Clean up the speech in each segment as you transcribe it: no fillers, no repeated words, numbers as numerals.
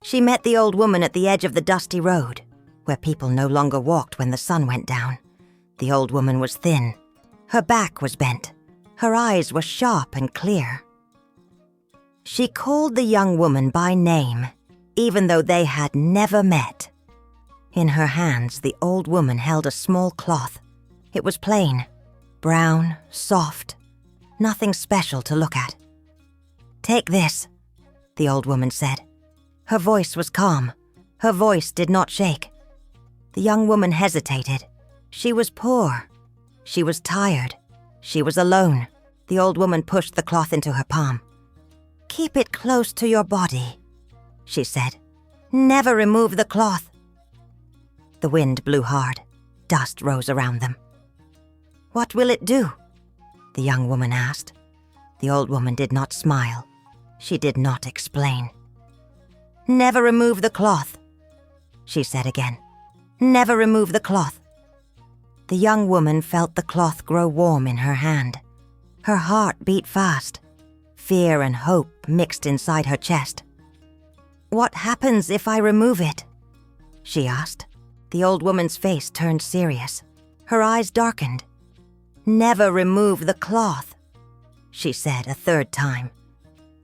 She met the old woman at the edge of the dusty road, where people no longer walked when the sun went down. The old woman was thin. Her back was bent. Her eyes were sharp and clear. She called the young woman by name, even though they had never met. In her hands, the old woman held a small cloth. It was plain, brown, soft, nothing special to look at. "Take this," the old woman said. Her voice was calm. Her voice did not shake. The young woman hesitated. She was poor. She was tired. She was alone. The old woman pushed the cloth into her palm. "Keep it close to your body," she said. "Never remove the cloth." The wind blew hard. Dust rose around them. "What will it do?" the young woman asked. The old woman did not smile. She did not explain. "Never remove the cloth," she said again. "Never remove the cloth." The young woman felt the cloth grow warm in her hand. Her heart beat fast. Fear and hope mixed inside her chest. "What happens if I remove it?" she asked. The old woman's face turned serious. Her eyes darkened. "Never remove the cloth," she said a third time.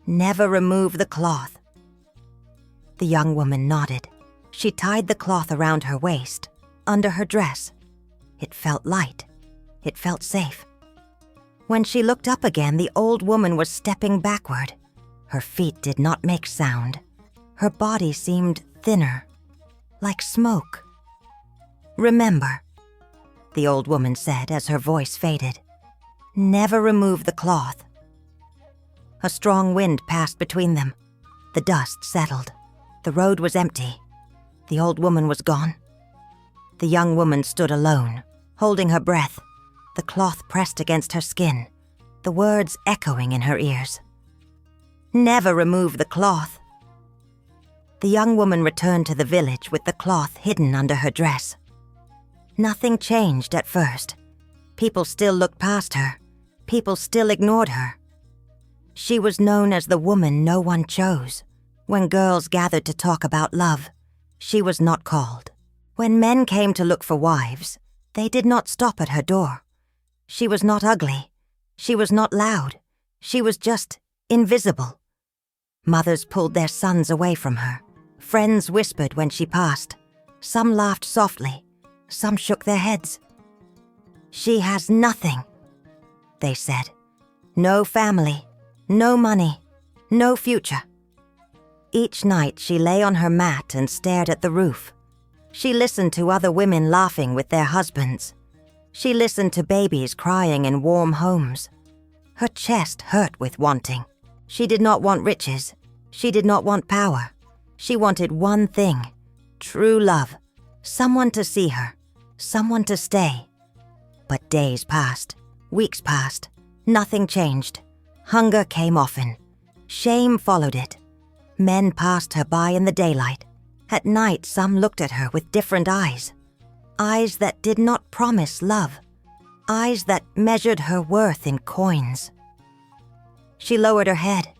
"Never remove the cloth." The young woman nodded. She tied the cloth around her waist, under her dress. It felt light. It felt safe. When she looked up again, the old woman was stepping backward. Her feet did not make sound. Her body seemed thinner, like smoke. "Remember," the old woman said as her voice faded. "Never remove the cloth." A strong wind passed between them. The dust settled. The road was empty. The old woman was gone. The young woman stood alone, holding her breath, the cloth pressed against her skin, the words echoing in her ears. "Never remove the cloth." The young woman returned to the village with the cloth hidden under her dress. Nothing changed at first. People still looked past her. People still ignored her. She was known as the woman no one chose. When girls gathered to talk about love, she was not called. When men came to look for wives, they did not stop at her door. She was not ugly. She was not loud. She was just invisible. Mothers pulled their sons away from her. Friends whispered when she passed. Some laughed softly. Some shook their heads. "She has nothing," they said. "No family, no money, no future." Each night she lay on her mat and stared at the roof. She listened to other women laughing with their husbands. She listened to babies crying in warm homes. Her chest hurt with wanting. She did not want riches. She did not want power. She wanted one thing: true love. Someone to see her. Someone to stay. But days passed. Weeks passed. Nothing changed. Hunger came often. Shame followed it. Men passed her by in the daylight. At night, some looked at her with different eyes. Eyes that did not promise love. Eyes that measured her worth in coins. She lowered her head.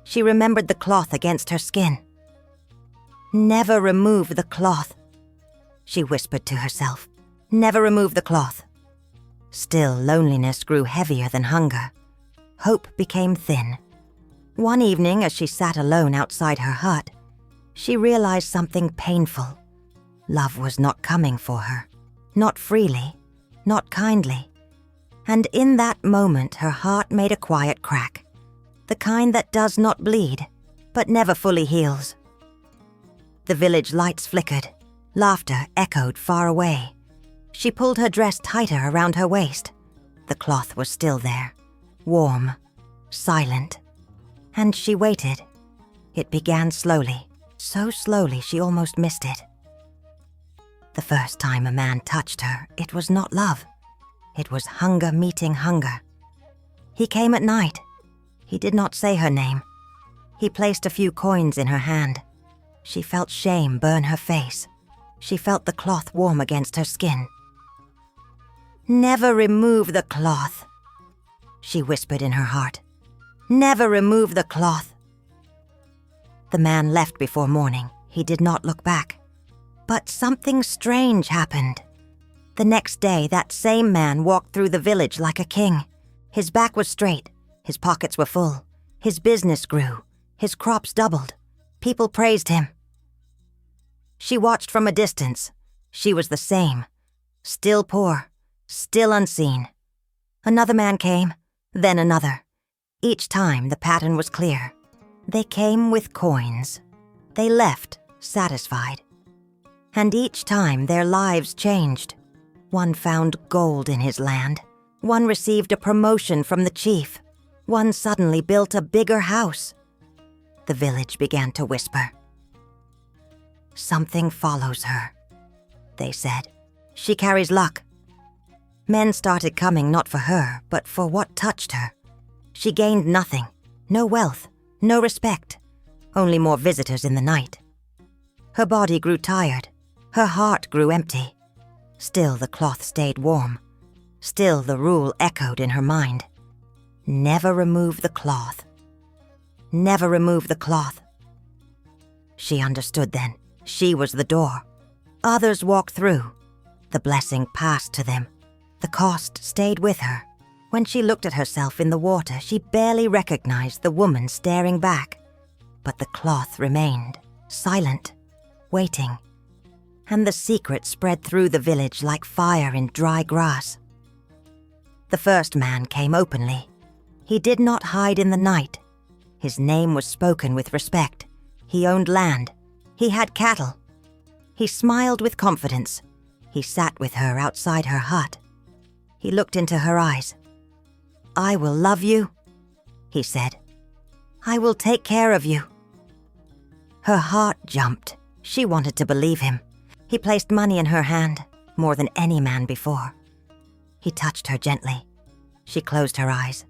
She remembered the cloth against her skin. "Never remove the cloth," she whispered to herself. "Never remove the cloth." Still, loneliness grew heavier than hunger. Hope became thin. One evening, as she sat alone outside her hut, she realized something painful. Love was not coming for her. Not freely. Not kindly. And in that moment, her heart made a quiet crack. The kind that does not bleed, but never fully heals. The village lights flickered. Laughter echoed far away. She pulled her dress tighter around her waist. The cloth was still there, warm, silent. And she waited. It began slowly, so slowly she almost missed it. The first time a man touched her, it was not love. It was hunger meeting hunger. He came at night. He did not say her name. He placed a few coins in her hand. She felt shame burn her face. She felt the cloth warm against her skin. "Never remove the cloth," she whispered in her heart. "Never remove the cloth." The man left before morning. He did not look back. But something strange happened. The next day, that same man walked through the village like a king. His back was straight, his pockets were full, his business grew, his crops doubled. People praised him. She watched from a distance. She was the same, still poor, still unseen. Another man came, then another. Each time the pattern was clear. They came with coins. They left satisfied. And each time their lives changed. One found gold in his land. One received a promotion from the chief. One suddenly built a bigger house. The village began to whisper. "Something follows her," they said. "She carries luck." Men started coming not for her, but for what touched her. She gained nothing, no wealth, no respect, only more visitors in the night. Her body grew tired, her heart grew empty. Still the cloth stayed warm. Still the rule echoed in her mind. Never remove the cloth. Never remove the cloth. She understood then. She was the door. Others walked through. The blessing passed to them. The cost stayed with her. When she looked at herself in the water, she barely recognized the woman staring back. But the cloth remained, silent, waiting. And the secret spread through the village like fire in dry grass. The first man came openly. He did not hide in the night. His name was spoken with respect. He owned land. He had cattle. He smiled with confidence. He sat with her outside her hut. He looked into her eyes. "I will love you," he said. "I will take care of you." Her heart jumped. She wanted to believe him. He placed money in her hand, more than any man before. He touched her gently. She closed her eyes.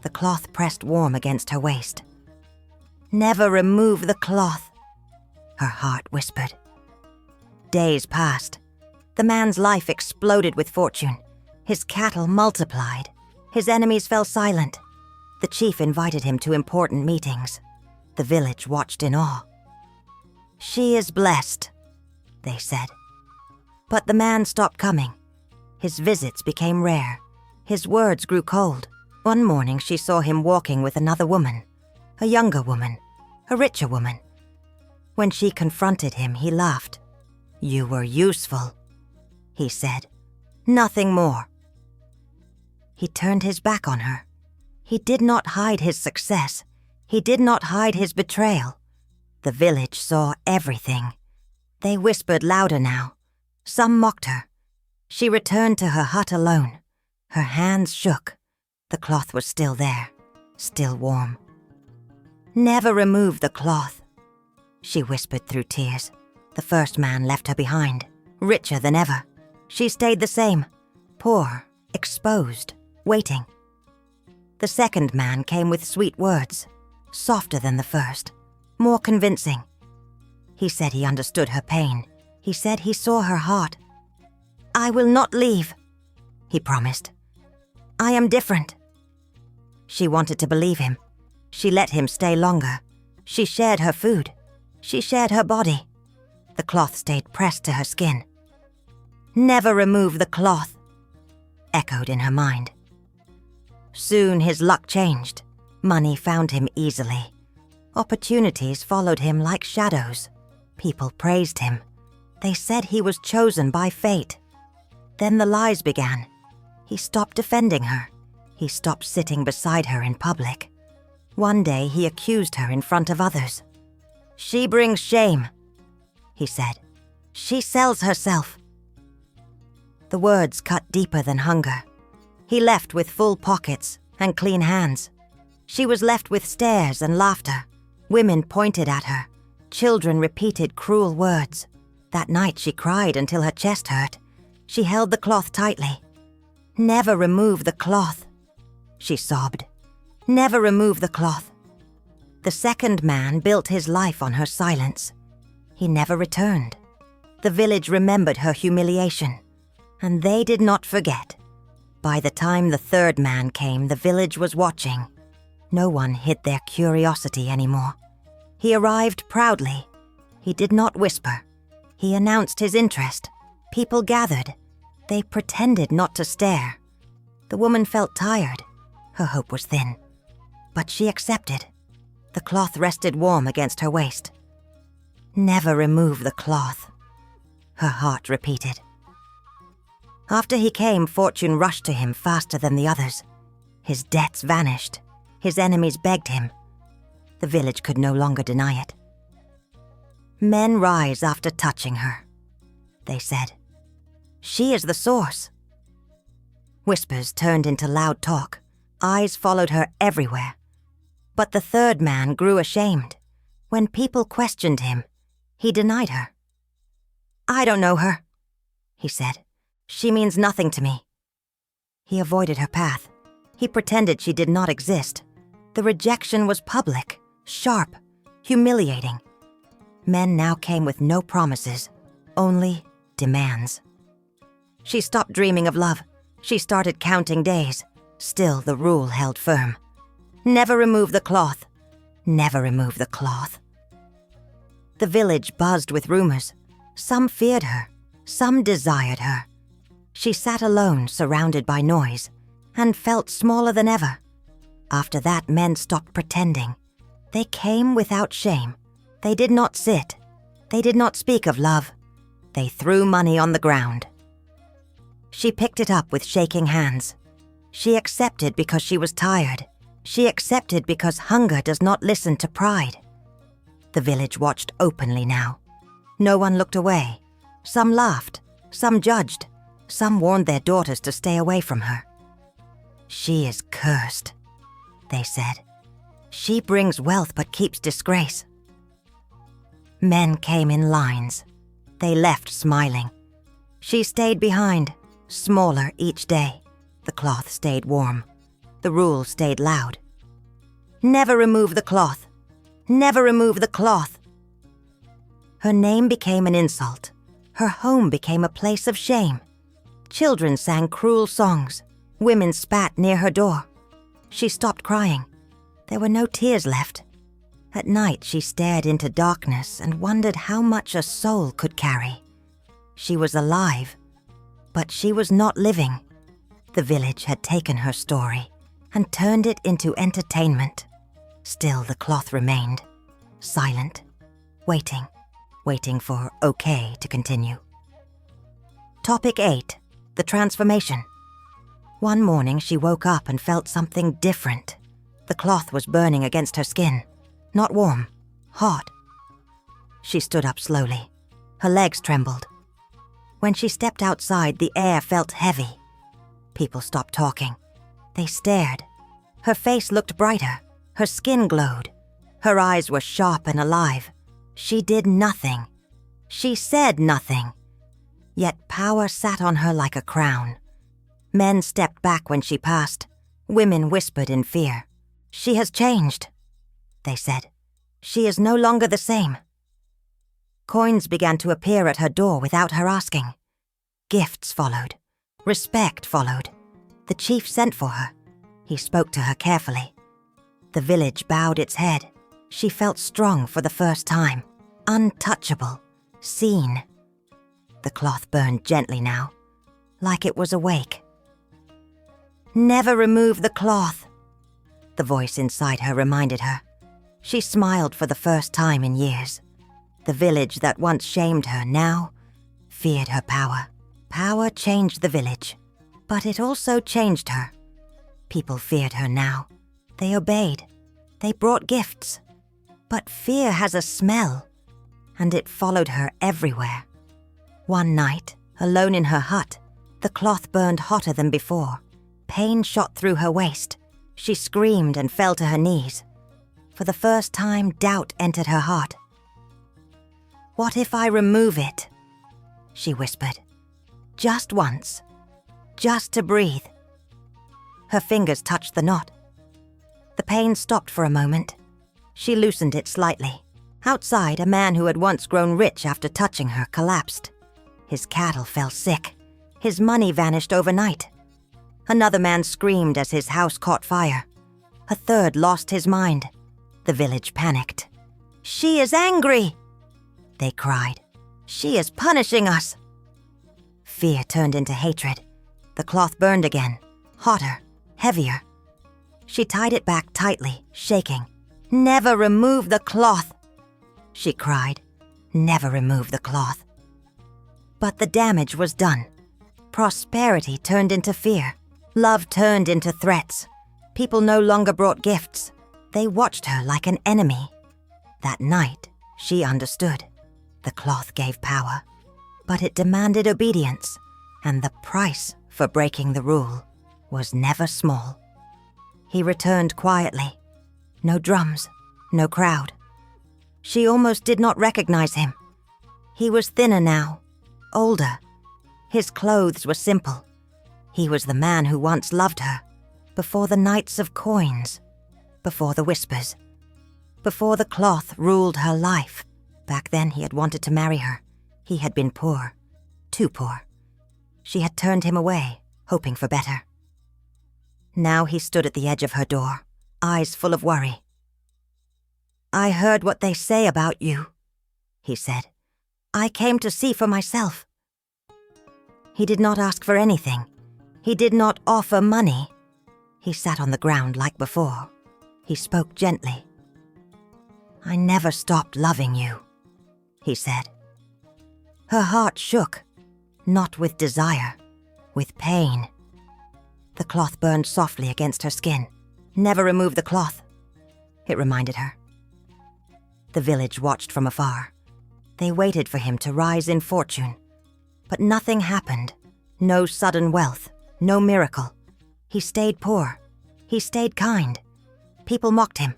The cloth pressed warm against her waist. "Never remove the cloth," her heart whispered. Days passed. The man's life exploded with fortune. His cattle multiplied. His enemies fell silent. The chief invited him to important meetings. The village watched in awe. "She is blessed," they said. But the man stopped coming. His visits became rare. His words grew cold. One morning she saw him walking with another woman, a younger woman, a richer woman. When she confronted him, he laughed. "You were useful," he said. "Nothing more." He turned his back on her. He did not hide his success. He did not hide his betrayal. The village saw everything. They whispered louder now. Some mocked her. She returned to her hut alone. Her hands shook. The cloth was still there, still warm. "Never remove the cloth," she whispered through tears. The first man left her behind, richer than ever. She stayed the same, poor, exposed, waiting. The second man came with sweet words, softer than the first, more convincing. He said he understood her pain. He said he saw her heart. "I will not leave," he promised. "I am different." She wanted to believe him. She let him stay longer. She shared her food. She shared her body. The cloth stayed pressed to her skin. "Never remove the cloth," echoed in her mind. Soon his luck changed. Money found him easily. Opportunities followed him like shadows. People praised him. They said he was chosen by fate. Then the lies began. He stopped defending her. He stopped sitting beside her in public. One day he accused her in front of others. "She brings shame," he said. "She sells herself." The words cut deeper than hunger. He left with full pockets and clean hands. She was left with stares and laughter. Women pointed at her. Children repeated cruel words. That night she cried until her chest hurt. She held the cloth tightly. "Never remove the cloth," she sobbed. "Never remove the cloth." The second man built his life on her silence. He never returned. The village remembered her humiliation, and they did not forget. By the time the third man came, the village was watching. No one hid their curiosity anymore. He arrived proudly. He did not whisper. He announced his interest. People gathered. They pretended not to stare. The woman felt tired. Her hope was thin. But she accepted. The cloth rested warm against her waist. Never remove the cloth, her heart repeated. After he came, fortune rushed to him faster than the others. His debts vanished. His enemies begged him. The village could no longer deny it. Men rise after touching her, they said. She is the source. Whispers turned into loud talk. Eyes followed her everywhere. But the third man grew ashamed. When people questioned him, he denied her. I don't know her, he said. She means nothing to me. He avoided her path. He pretended she did not exist. The rejection was public, sharp, humiliating. Men now came with no promises, only demands. She stopped dreaming of love. She started counting days. Still, the rule held firm. Never remove the cloth. Never remove the cloth. The village buzzed with rumors. Some feared her. Some desired her. She sat alone, surrounded by noise, and felt smaller than ever. After that, men stopped pretending. They came without shame. They did not sit. They did not speak of love. They threw money on the ground. She picked it up with shaking hands. She accepted because she was tired. She accepted because hunger does not listen to pride. The village watched openly now. No one looked away. Some laughed. Some judged. Some warned their daughters to stay away from her. She is cursed, they said. She brings wealth but keeps disgrace. Men came in lines. They left smiling. She stayed behind, smaller each day. The cloth stayed warm. The rule stayed loud. Never remove the cloth. Never remove the cloth. Her name became an insult. Her home became a place of shame. Children sang cruel songs. Women spat near her door. She stopped crying. There were no tears left. At night, she stared into darkness and wondered how much a soul could carry. She was alive, but she was not living. The village had taken her story and turned it into entertainment. Still, the cloth remained, silent, waiting for okay to continue. Topic 8. The transformation. One morning, she woke up and felt something different. The cloth was burning against her skin. Not warm, hot. She stood up slowly. Her legs trembled. When she stepped outside, the air felt heavy. People stopped talking. They stared. Her face looked brighter. Her skin glowed. Her eyes were sharp and alive. She did nothing. She said nothing. Yet power sat on her like a crown. Men stepped back when she passed. Women whispered in fear. She has changed, they said. She is no longer the same. Coins began to appear at her door without her asking. Gifts followed. Respect followed. The chief sent for her. He spoke to her carefully. The village bowed its head. She felt strong for the first time. Untouchable. Seen. The cloth burned gently now, like it was awake. Never remove the cloth, the voice inside her reminded her. She smiled for the first time in years. The village that once shamed her now feared her power. Power changed the village, but it also changed her. People feared her now. They obeyed. They brought gifts. But fear has a smell, and it followed her everywhere. One night, alone in her hut, the cloth burned hotter than before. Pain shot through her waist. She screamed and fell to her knees. For the first time, doubt entered her heart. What if I remove it? She whispered. Just once. Just to breathe. Her fingers touched the knot. The pain stopped for a moment. She loosened it slightly. Outside, a man who had once grown rich after touching her collapsed. His cattle fell sick. His money vanished overnight. Another man screamed as his house caught fire. A third lost his mind. The village panicked. She is angry, they cried. "She is punishing us!" Fear turned into hatred. The cloth burned again, hotter, heavier. She tied it back tightly, shaking. "Never remove the cloth!" she cried. Never remove the cloth. But the damage was done. Prosperity turned into fear. Love turned into threats. People no longer brought gifts. They watched her like an enemy. That night, she understood. The cloth gave power, but it demanded obedience, and the price for breaking the rule was never small. He returned quietly. No drums, no crowd. She almost did not recognize him. He was thinner now, older. His clothes were simple. He was the man who once loved her, before the nights of coins, before the whispers, before the cloth ruled her life. Back then he had wanted to marry her. He had been poor, too poor. She had turned him away, hoping for better. Now he stood at the edge of her door, eyes full of worry. "I heard what they say about you," he said. "I came to see for myself." He did not ask for anything. He did not offer money. He sat on the ground like before. He spoke gently. "I never stopped loving you," he said. Her heart shook, not with desire, with pain. The cloth burned softly against her skin. "Never remove the cloth," it reminded her. The village watched from afar. They waited for him to rise in fortune. But nothing happened. No sudden wealth, no miracle. He stayed poor. He stayed kind. People mocked him.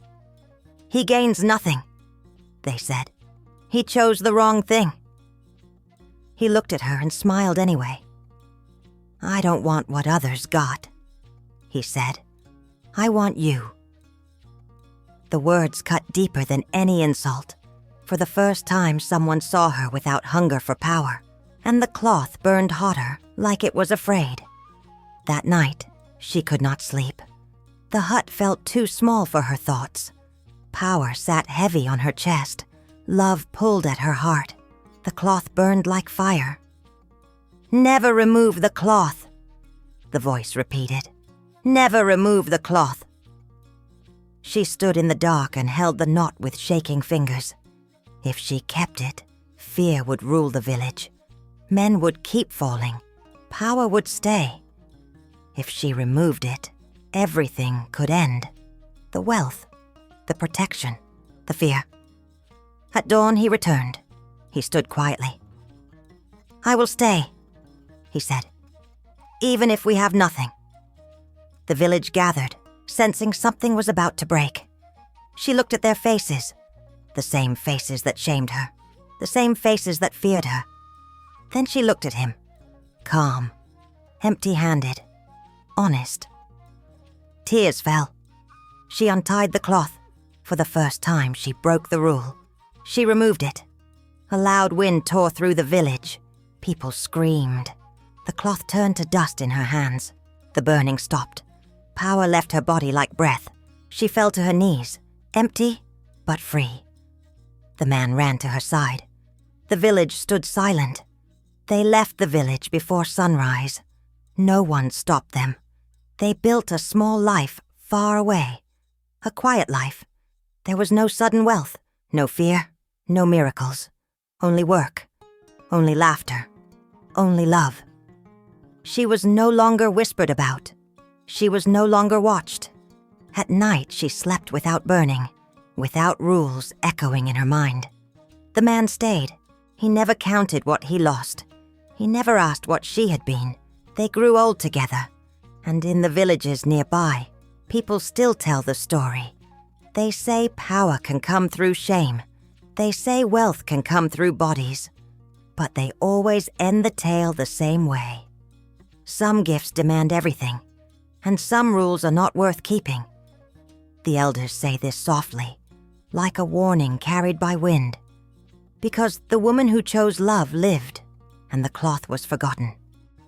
"He gains nothing," they said. "He chose the wrong thing." He looked at her and smiled anyway. "I don't want what others got," he said. "I want you." The words cut deeper than any insult. For the first time, someone saw her without hunger for power, and the cloth burned hotter, like it was afraid. That night, she could not sleep. The hut felt too small for her thoughts. Power sat heavy on her chest. Love pulled at her heart. The cloth burned like fire. "Never remove the cloth," the voice repeated. "Never remove the cloth." She stood in the dark and held the knot with shaking fingers. If she kept it, fear would rule the village. Men would keep falling. Power would stay. If she removed it, everything could end. The wealth, the protection, the fear. At dawn, he returned. He stood quietly. "I will stay," he said, "even if we have nothing." The village gathered, sensing something was about to break. She looked at their faces, the same faces that shamed her, the same faces that feared her. Then she looked at him, calm, empty-handed, honest. Tears fell. She untied the cloth. For the first time, she broke the rule. She removed it. A loud wind tore through the village. People screamed. The cloth turned to dust in her hands. The burning stopped. Power left her body like breath. She fell to her knees, empty but free. The man ran to her side. The village stood silent. They left the village before sunrise. No one stopped them. They built a small life far away. A quiet life. There was no sudden wealth, no fear, no miracles. Only work, only laughter, only love. She was no longer whispered about. She was no longer watched. At night she slept without burning, without rules echoing in her mind. The man stayed. He never counted what he lost. He never asked what she had been. They grew old together. And in the villages nearby, people still tell the story. They say power can come through shame. They say wealth can come through bodies. But they always end the tale the same way. Some gifts demand everything, and some rules are not worth keeping. The elders say this softly, like a warning carried by wind, because the woman who chose love lived, and the cloth was forgotten.